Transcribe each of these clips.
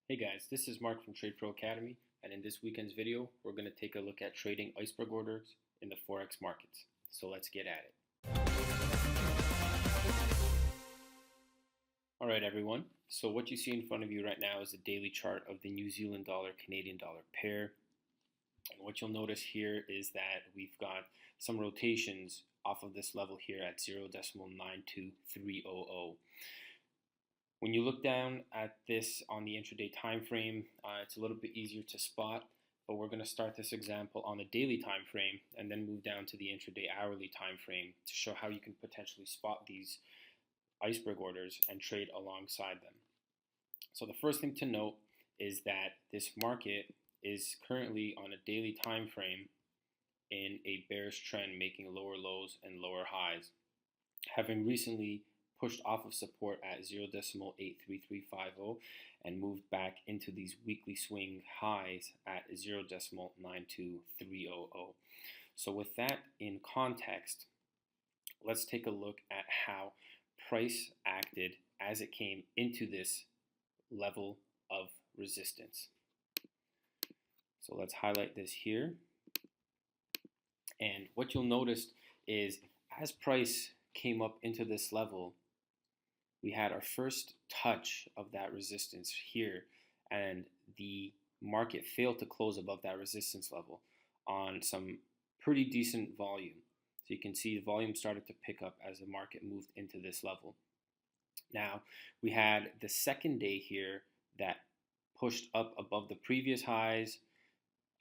Hey guys, this is Mark from TRADEPRO Academy, and in this weekend's video, we're going to take a look at trading iceberg orders in the Forex markets. So let's get at it. Alright everyone, so what you see in front of you right now is a daily chart of the New Zealand dollar Canadian dollar pair. And what you'll notice here is that we've got some rotations off of this level here at 0.92300. When you look down at this on the intraday time frame, it's a little bit easier to spot, but we're going to start this example on the daily time frame and then move down to the intraday hourly time frame to show how you can potentially spot these iceberg orders and trade alongside them. So the first thing to note is that this market is currently on a daily time frame in a bearish trend, making lower lows and lower highs, having recently pushed off of support at 0.83350 and moved back into these weekly swing highs at 0.92300. So with that in context, let's take a look at how price acted as it came into this level of resistance. So let's highlight this here. And what you'll notice is as price came up into this level, we had our first touch of that resistance here, and the market failed to close above that resistance level on some pretty decent volume. So you can see the volume started to pick up as the market moved into this level. Now, we had the second day here that pushed up above the previous highs,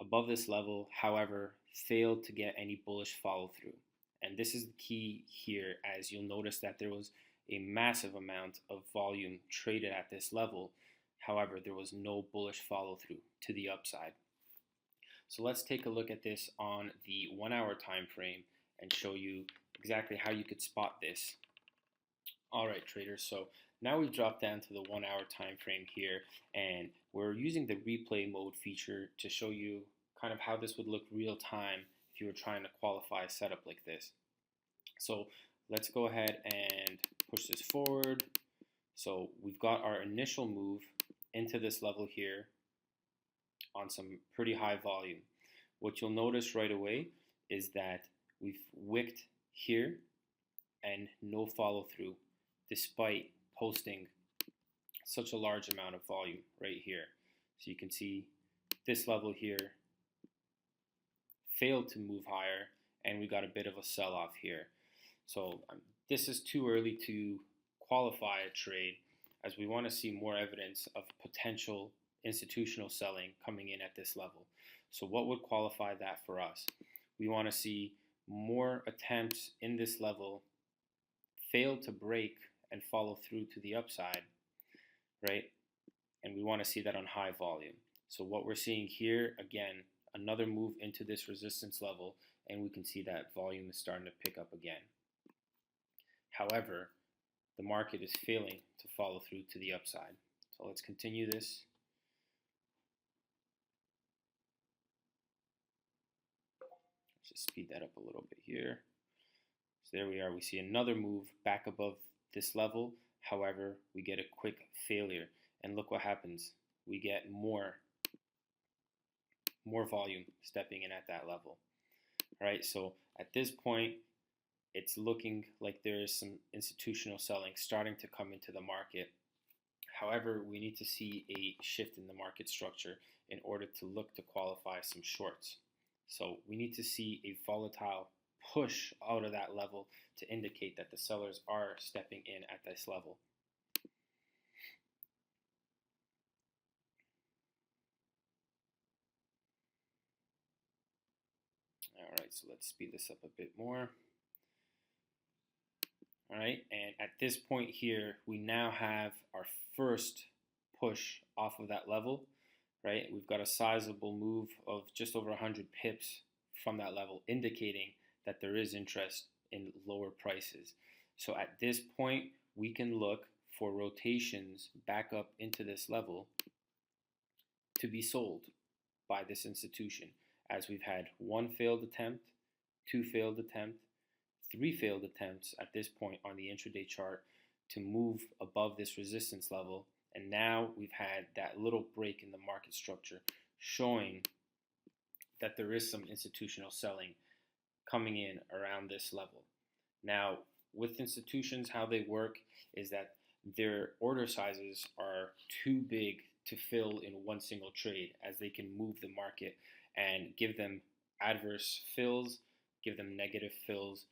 above this level, however, failed to get any bullish follow through. And this is the key here, as you'll notice that there was a massive amount of volume traded at this level. However, there was no bullish follow through to the upside. So let's take a look at this on the 1 hour time frame and show you exactly how you could spot this. All right, traders, so now we've dropped down to the 1 hour time frame here, and we're using the replay mode feature to show you kind of how this would look real time if you were trying to qualify a setup like this. So let's go ahead and push this forward. So we've got our initial move into this level here on some pretty high volume. What you'll notice right away is that we've wicked here and no follow through despite posting such a large amount of volume right here. So you can see this level here failed to move higher, and we got a bit of a sell-off here. So this is too early to qualify a trade, as we want to see more evidence of potential institutional selling coming in at this level. So what would qualify that for us? We want to see more attempts in this level fail to break and follow through to the upside, right? And we want to see that on high volume. So what we're seeing here, again, another move into this resistance level, and we can see that volume is starting to pick up again. However, the market is failing to follow through to the upside. So let's continue this. Let's just speed that up a little bit here. So there we are. We see another move back above this level. However, we get a quick failure. And look what happens. We get more volume stepping in at that level. All right, so at this point, it's looking like there is some institutional selling starting to come into the market. However, we need to see a shift in the market structure in order to look to qualify some shorts. So we need to see a volatile push out of that level to indicate that the sellers are stepping in at this level. All right, so let's speed this up a bit more. All right, and at this point here, we now have our first push off of that level, right? We've got a sizable move of just over 100 pips from that level, indicating that there is interest in lower prices. So at this point, we can look for rotations back up into this level to be sold by this institution, as we've had one failed attempt, two failed attempts, 3 failed attempts at this point on the intraday chart to move above this resistance level And now we've had that little break in the market structure showing that there is some institutional selling coming in around this level. Now, with institutions, how they work is that their order sizes are too big to fill in one single trade, as they can move the market and give them adverse fills, give them negative fills,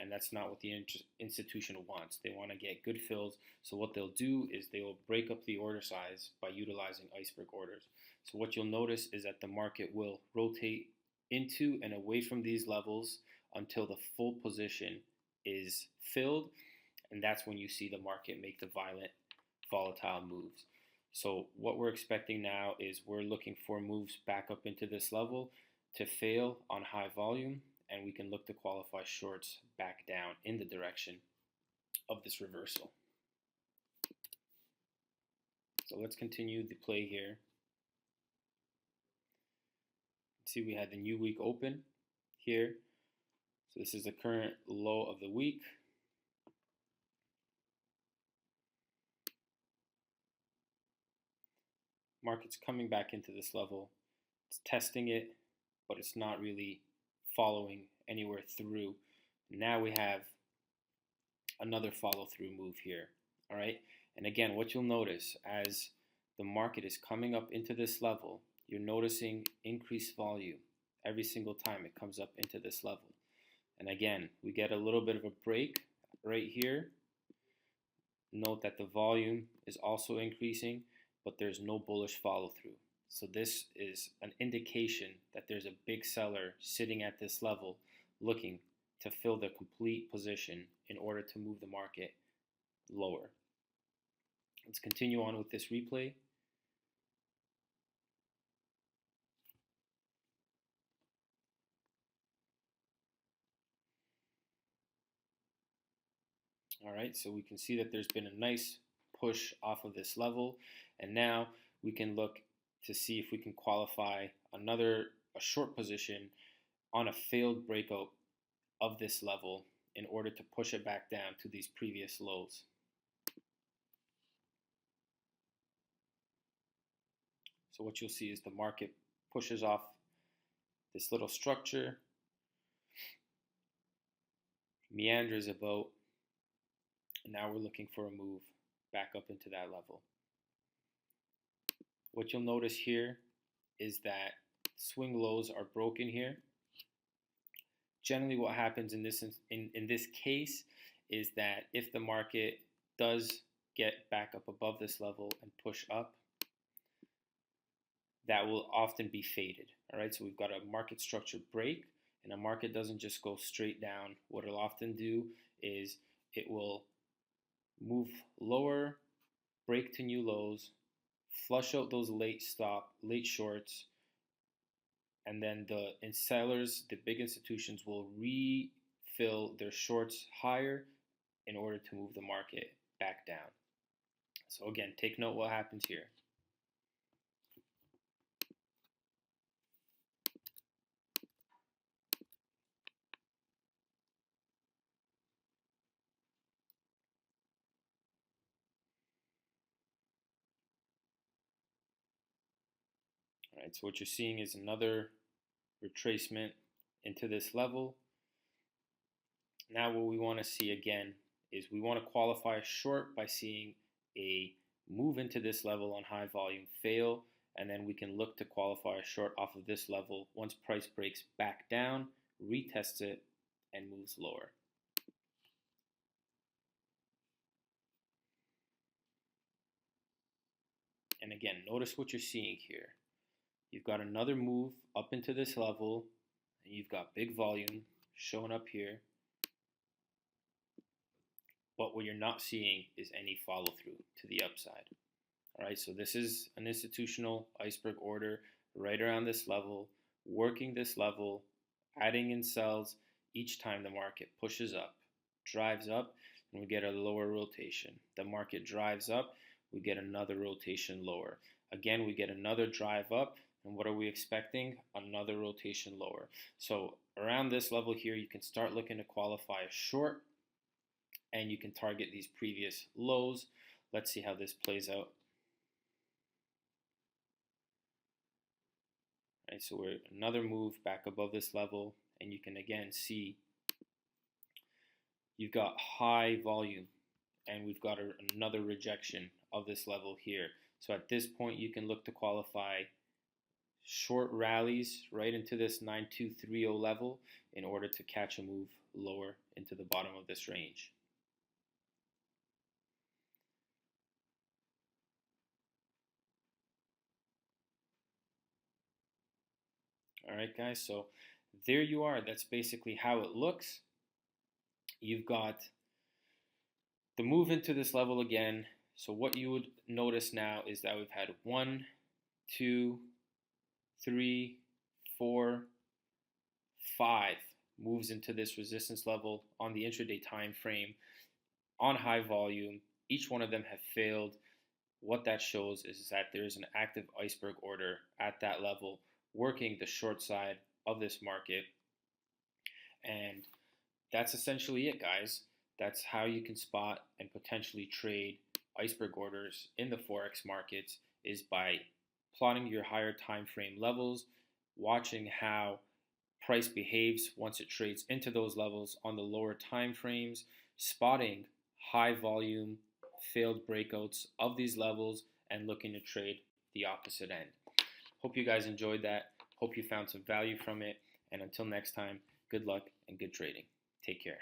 and that's not what the institution wants. They want to get good fills. So what they'll do is they will break up the order size by utilizing iceberg orders. So what you'll notice is that the market will rotate into and away from these levels until the full position is filled, and that's when you see the market make the violent, volatile moves. So what we're expecting now is we're looking for moves back up into this level to fail on high volume, and we can look to qualify shorts back down in the direction of this reversal. So let's continue the play here. See, we had the new week open here. So this is the current low of the week. Market's coming back into this level. It's testing it, but it's not really following anywhere through. Now we have another follow through move here. All right. And again, what you'll notice as the market is coming up into this level, you're noticing increased volume every single time it comes up into this level. And again, we get a little bit of a break right here. Note that the volume is also increasing, but there's no bullish follow through. So this is an indication that there's a big seller sitting at this level looking to fill the complete position in order to move the market lower. Let's continue on with this replay. All right, so we can see that there's been a nice push off of this level, and now we can look to see if we can qualify a short position on a failed breakout of this level in order to push it back down to these previous lows. So what you'll see is the market pushes off this little structure, meanders about, and now we're looking for a move back up into that level. What you'll notice here is that swing lows are broken here. Generally what happens in this case is that if the market does get back up above this level and push up, that will often be faded. All right, so we've got a market structure break, and a market doesn't just go straight down. What it'll often do is it will move lower, break to new lows, flush out those late shorts, and then the sellers, the big institutions, will refill their shorts higher in order to move the market back down. So again, take note what happens here. All right, so what you're seeing is another retracement into this level. Now what we want to see again is we want to qualify a short by seeing a move into this level on high volume fail, and then we can look to qualify a short off of this level once price breaks back down, retests it, and moves lower. And again, notice what you're seeing here. You've got another move up into this level, and you've got big volume showing up here. But what you're not seeing is any follow through to the upside. All right, so this is an institutional iceberg order right around this level, working this level, adding in sells each time the market pushes up, drives up, and we get a lower rotation. The market drives up, we get another rotation lower. Again, we get another drive up, and what are we expecting? Another rotation lower. So around this level here, you can start looking to qualify a short, and you can target these previous lows. Let's see how this plays out. Right, so we're another move back above this level, and you can again see you've got high volume, and we've got another rejection of this level here. So at this point, you can look to qualify short rallies right into this 9230 level in order to catch a move lower into the bottom of this range. All right, guys, so there you are. That's basically how it looks. You've got the move into this level again. So what you would notice now is that we've had 1, 2, 3, 4, 5 moves into this resistance level on the intraday time frame on high volume. Each one of them have failed. What that shows is that there is an active iceberg order at that level working the short side of this market. And that's essentially it, guys. That's how you can spot and potentially trade iceberg orders in the Forex markets, is by plotting your higher time frame levels, watching how price behaves once it trades into those levels on the lower time frames, spotting high volume failed breakouts of these levels, and looking to trade the opposite end. Hope you guys enjoyed that. Hope you found some value from it. And until next time, good luck and good trading. Take care.